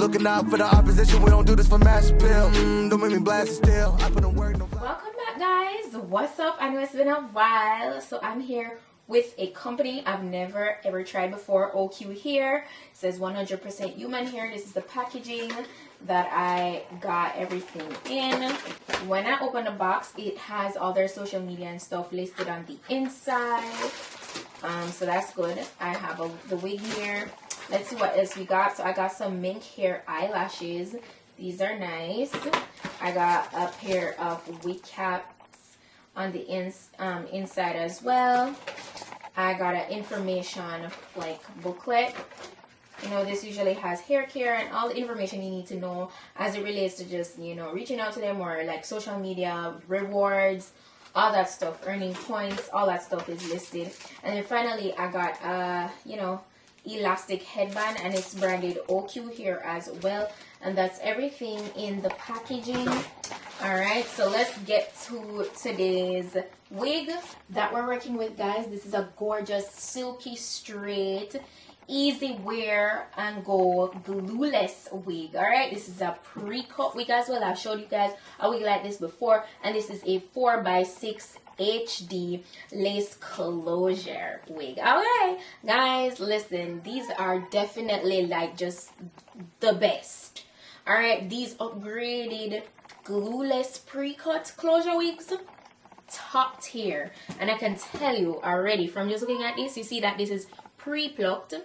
looking out for the opposition. We don't do this for mass appeal. Don't make me blast it still. I put in work. Welcome back, guys. What's up? I know it's been a while, so I'm here with a company I've never ever tried before. OQHAIR. It says 100% human hair. This is the packaging that I got everything in. When I open the box, it has all their social media and stuff listed on the inside. So that's good. I have the wig here. Let's see what else we got. So I got some mink hair eyelashes. These are nice. I got a pair of wig caps on the inside as well. I got an information like booklet. You know, this usually has hair care and all the information you need to know as it relates to just, you know, reaching out to them or like social media, rewards, all that stuff, earning points, all that stuff is listed. And then finally, I got, you know, elastic headband, and it's branded OQHAIR as well. And that's everything in the packaging. All right, so let's get to today's wig that we're working with, guys. This is a gorgeous, silky, straight, easy wear and go glueless wig. All right, this is a pre-cut wig as well. I've showed you guys a wig like this before, and this is a 4x6 HD lace closure wig. Okay, guys, listen, these are definitely like just the best. All right, these upgraded glueless pre-cut closure wigs, top tier. And I can tell you already from just looking at this, you see that this is pre-plucked.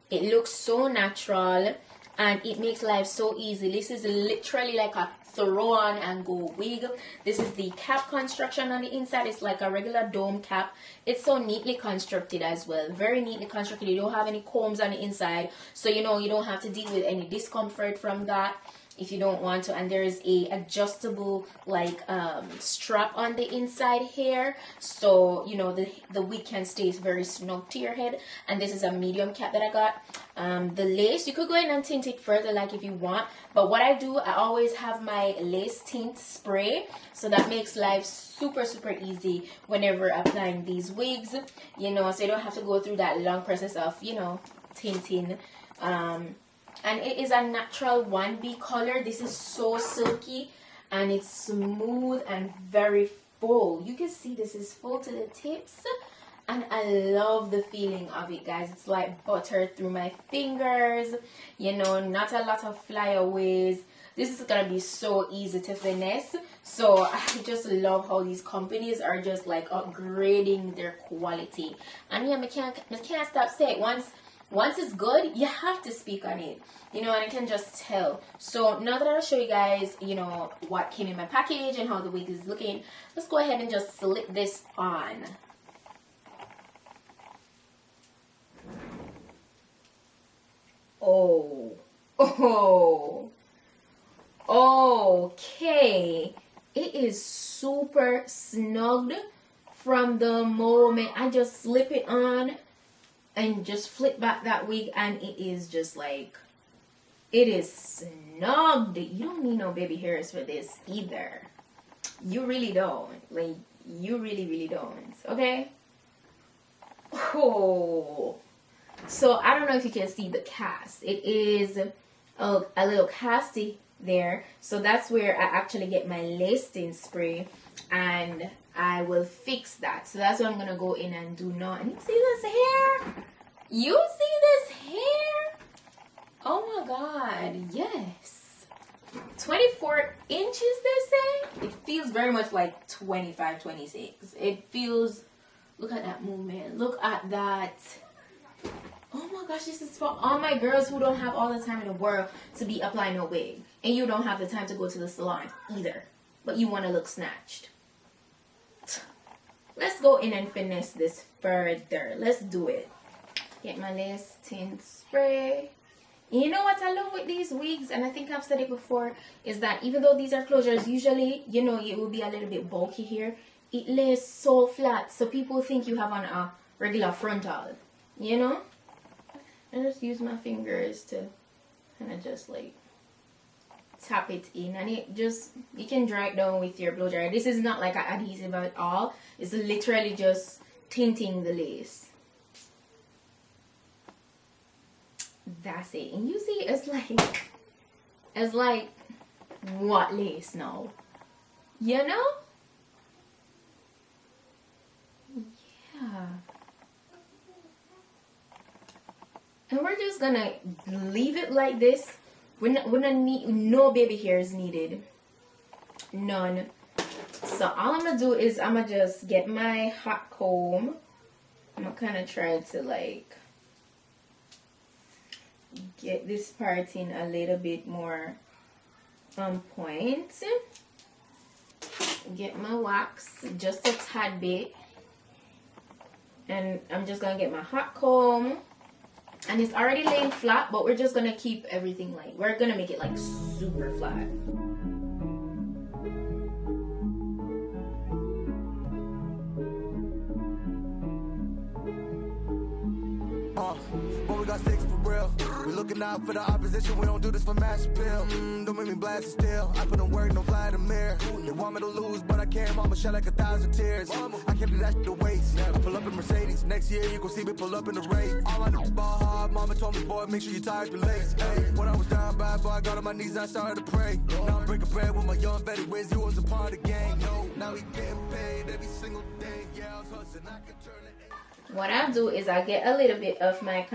It looks so natural and it makes life so easy. This is literally like a throw on and go wig. This is the cap construction on the inside. It's like a regular dome cap. It's so neatly constructed as well. Very neatly constructed. You don't have any combs on the inside, so you know you don't have to deal with any discomfort from that if you don't want to. And there is a adjustable like strap on the inside here, so you know the wig can stay very snug to your head. And this is a medium cap that I got. The lace, you could go in and tint it further like if you want, but what I do, I always have my lace tint spray, so that makes life super easy whenever applying these wigs, you know, so you don't have to go through that long process of, you know, tinting. And it is a natural 1B color. This is so silky and it's smooth and very full. You can see this is full to the tips, and I love the feeling of it, guys. It's like butter through my fingers, you know, not a lot of flyaways. This is gonna be so easy to finesse. So I just love how these companies are just like upgrading their quality. And yeah, I can't stop saying it. Once it's good, you have to speak on it, you know, and I can just tell. So now that I'll show you guys, you know, what came in my package and how the wig is looking, let's go ahead and just slip this on. Okay, it is super snugged from the moment I just slip it on and just flip back that wig, and it is just like, it is snugged. You don't need no baby hairs for this either. You really don't. Like, you really don't. Okay? Oh. So I don't know if you can see the cast. It is a little casty there. So that's where I actually get my lace tint spray, and I will fix that. So that's what I'm going to go in and do now. And you see this hair? You see this hair? Oh my God, yes. 24 inches, they say? It feels very much like 25, 26. It feels, look at that movement. Look at that. Oh my gosh, this is for all my girls who don't have all the time in the world to be applying a wig. And you don't have the time to go to the salon either, but you want to look snatched. Let's go in and finesse this further. Let's do it. Get my lace tint spray. You know what I love with these wigs, and I think I've said it before, is that even though these are closures, usually, you know, it will be a little bit bulky here. It lays so flat, so people think you have on a regular frontal, you know? I just use my fingers to kind of just like tap it in, and it just, you can dry it down with your blow dryer. This is not like an adhesive at all. It's literally just tinting the lace. That's it. And you see, it's like It's like, what lace now? You know? Yeah. And we're just gonna leave it like this. We're not need, no baby hairs needed. None. So all I'm gonna do is I'm gonna just get my hot comb. I'm gonna kind of try to like get this part in a little bit more on point. Get my wax just a tad bit. And I'm just gonna get my hot comb. And it's already laying flat, but we're just gonna keep everything like, we're gonna make it like super flat. But we got sticks for real. We looking out for the opposition. We don't do this for mass appeal. Don't make me blast it still. I put in work, no Vladimir. They want me to lose, but I can't. Mama shed like 1,000 tears. I can't do that shit to waste. I pull up in Mercedes. Next year you gon' see me pull up in the race. All I do is ball hard. Mama told me, boy, make sure you tie up your legs. Hey, when I was down bad, boy, I got on my knees and I started to pray. Now I'm breaking bread with my young Betty Wiz. You was a part of the gang. No, now we getting paid every single day. Yeah, I was hustling. I could turn it. What I'll do is I'll get a little bit of my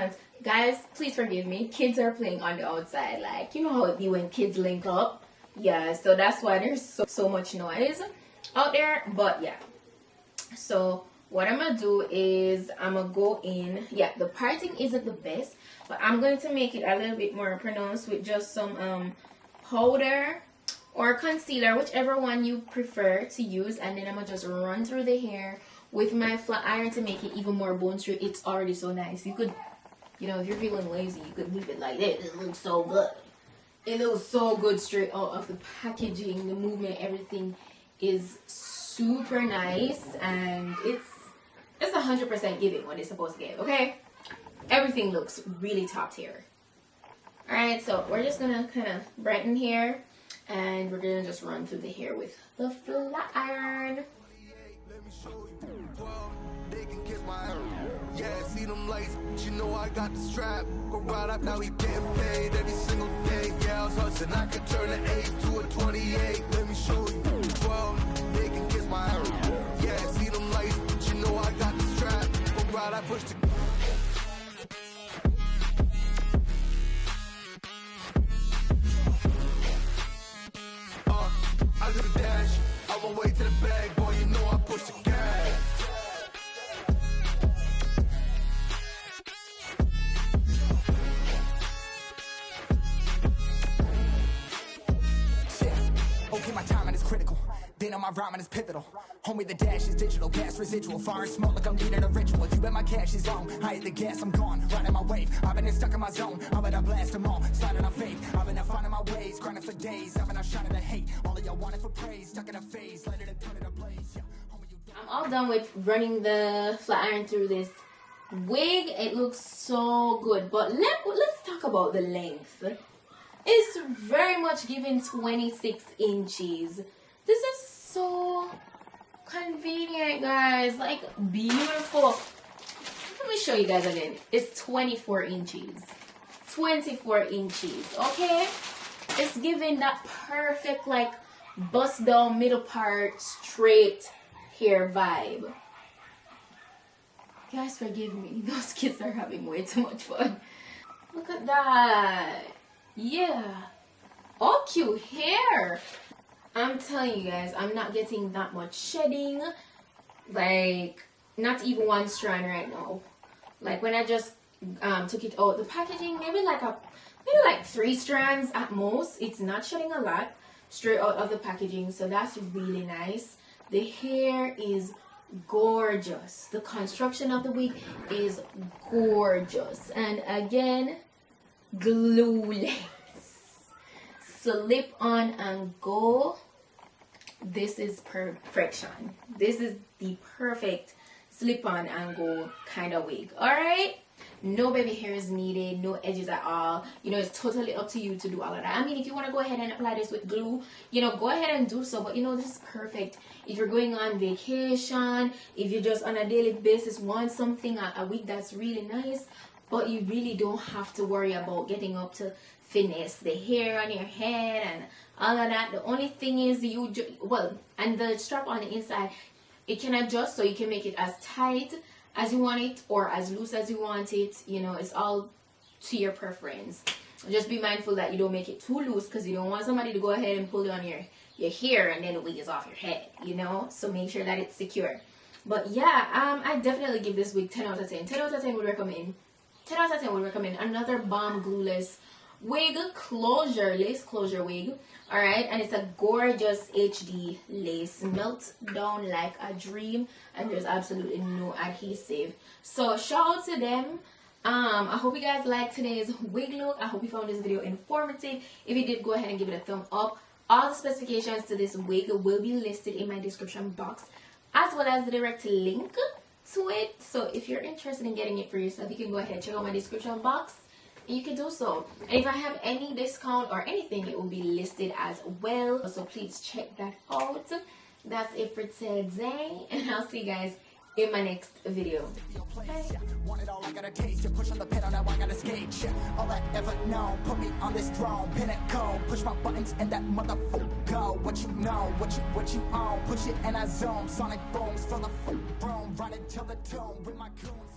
guys, please forgive me. Kids are playing on the outside. Like, you know how it be when kids link up? Yeah, so that's why there's so much noise out there. But yeah. So what I'm going to do is I'm going to go in. Yeah, the parting isn't the best. But I'm going to make it a little bit more pronounced with just some powder or concealer. Whichever one you prefer to use. And then I'm going to just run through the hair with my flat iron to make it even more bone straight. It's already so nice. You could, you know, if you're feeling lazy, you could leave it like this. It looks so good. It looks so good straight out of the packaging. The movement, everything is super nice. And it's 100% giving what it's supposed to give, okay? Everything looks really top tier. Alright, so we're just going to kind of brighten here. And we're going to just run through the hair with the flat iron. They can kiss my hair. Yeah, see them lights, but you know I got the strap. Go right up, now we getting paid every single day. Yeah, I was hustling, I could turn an 8 to a 28. Let me show you. 12, they can kiss my hair. Yeah, see them lights, but you know I got the strap. Go right, I push the. I do the dash. I'm on way to the bag, boy. You know I push the gas. Okay, my timing is critical. Then on my rhyming is pivotal. Homie, the dash is digital, gas residual. Fire and smoke like I'm leading a ritual. You bet my cash is on. I hit the gas, I'm gone. Riding my wave. I've been stuck in my zone. I bet I blast them all. Sliding on faith. I've been out finding my ways. Grinding for days. I've been out shining the hate. All of y'all wanted for praise. Stuck in a phase. Let it turn it ablaze. Yeah. Homie, you I'm all done with running the flat iron through this wig. It looks so good. But let's talk about the length. It's very much giving 26 inches. This is so convenient, guys. Like, beautiful. Let me show you guys again. It's 24 inches. 24 inches, okay? It's giving that perfect, like, bust down middle part, straight hair vibe. Guys, forgive me. Those kids are having way too much fun. Look at that. Yeah. Oh, cute hair. I'm telling you guys, I'm not getting that much shedding. Like, not even one strand right now. Like, when I just took it out the packaging, maybe like 3 strands at most. It's not shedding a lot straight out of the packaging, so that's really nice. The hair is gorgeous. The construction of the wig is gorgeous. And again, glueless. Slip on and go. This is perfection. This is the perfect slip on and go kind of wig. Alright, no baby hairs needed, no edges at all. You know, it's totally up to you to do all of that. I mean, if you want to go ahead and apply this with glue, you know, go ahead and do so. But you know, this is perfect if you're going on vacation, if you're just on a daily basis want something, a wig that's really nice, but you really don't have to worry about getting up to finesse the hair on your head and all of that. The only thing is and the strap on the inside, it can adjust, so you can make it as tight as you want it or as loose as you want it. You know, it's all to your preference. Just be mindful that you don't make it too loose, because you don't want somebody to go ahead and pull it on your hair and then the wig is off your head, you know. So make sure that it's secure. But yeah, I definitely give this wig 10 out of 10. 10 out of 10 would recommend. 10 out of 10 would recommend another bomb glueless wig closure, lace closure wig. Alright, and it's a gorgeous HD lace, melt down like a dream, and there's absolutely no adhesive. So shout out to them. I hope you guys liked today's wig look. I hope you found this video informative. If you did, go ahead and give it a thumb up. All the specifications to this wig will be listed in my description box, as well as the direct link to it. So if you're interested in getting it for yourself, you can go ahead and check out my description box. You can do so. And if I have any discount or anything, it will be listed as well. So please check that out. That's it for today, and I'll see you guys in my next video. Bye. Want it all, I got a taste. You push on the pedal, now I gotta skate. All I ever know, put me on this throne, pinnacle. Push my buttons and that motherfucker go. What you know, what you own. Push it and I zoom. Sonic booms, fill the room. Run it till the tomb with my goons.